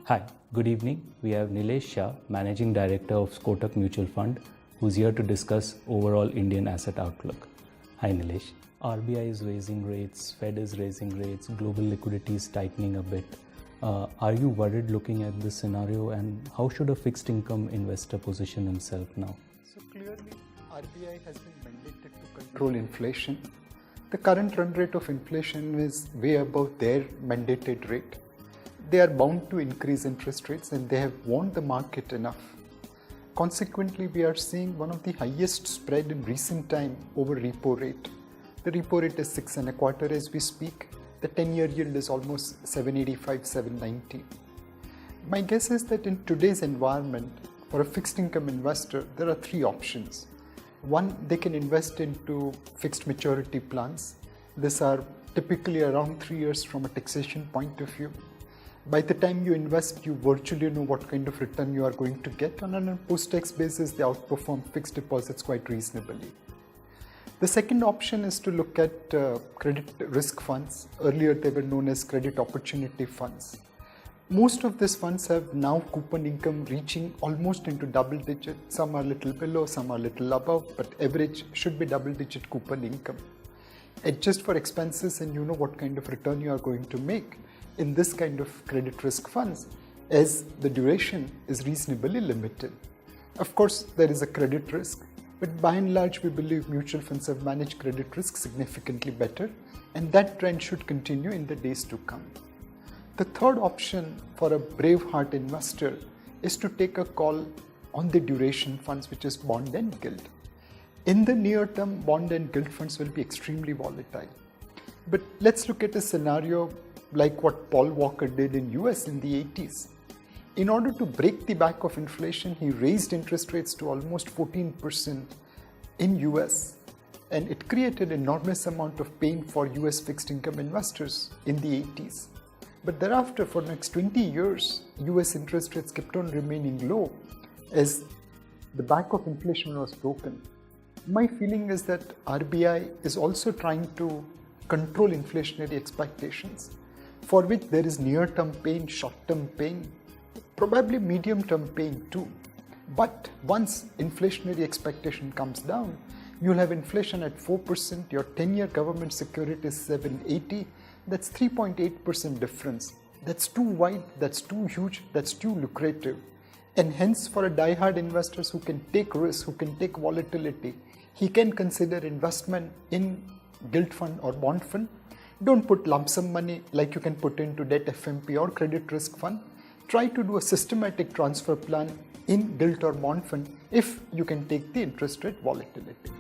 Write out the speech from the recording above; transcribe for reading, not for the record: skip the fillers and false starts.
Hi, good evening. We have Nilesh Shah, Managing Director of Kotak Mutual Fund, who's here to discuss overall Indian asset outlook. Hi Nilesh. RBI is raising rates, Fed is raising rates, global liquidity is tightening a bit. Are you worried looking at this scenario, and how should a fixed income investor position himself now? So clearly, RBI has been mandated to control inflation. The current run rate of inflation is way above their mandated rate. They are bound to increase interest rates and they have warned the market enough. Consequently, we are seeing one of the highest spread in recent time over repo rate. The repo rate is 6.25 as we speak. The 10-year yield is almost 785, 790. My guess is that in today's environment, for a fixed income investor, there are three options. One, they can invest into fixed maturity plans. These are typically around 3 years from a taxation point of view. By the time you invest, you virtually know what kind of return you are going to get, and on a post-tax basis, they outperform fixed deposits quite reasonably. The second option is to look at credit risk funds. Earlier, they were known as credit opportunity funds. Most of these funds have now coupon income reaching almost into double digit. Some are a little below, some are a little above, but average should be double digit coupon income. Adjust for expenses and you know what kind of return you are going to make in this kind of credit risk funds, as the duration is reasonably limited. Of course, there is a credit risk, but by and large, we believe mutual funds have managed credit risk significantly better, and that trend should continue in the days to come. The third option for a brave heart investor is to take a call on the duration funds, which is bond and gilt. In the near term, bond and gilt funds will be extremely volatile. But let's look at a scenario like what Paul Walker did in US in the 80s. In order to break the back of inflation, he raised interest rates to almost 14% in US, and it created enormous amount of pain for US fixed income investors in the 80s. But thereafter, for the next 20 years, US interest rates kept on remaining low as the back of inflation was broken. My feeling is that RBI is also trying to control inflationary expectations, for which there is near-term pain, short-term pain, probably medium-term pain too. But once inflationary expectation comes down, you'll have inflation at 4%, your 10-year government security is 780, that's 3.8% difference. That's too wide, that's too huge, that's too lucrative. And hence, for a die-hard investors who can take risk, who can take volatility, he can consider investment in gilt fund or bond fund. Don't put lump sum money like you can put into debt FMP or credit risk fund. Try to do a systematic transfer plan in gilt or bond fund if you can take the interest rate volatility.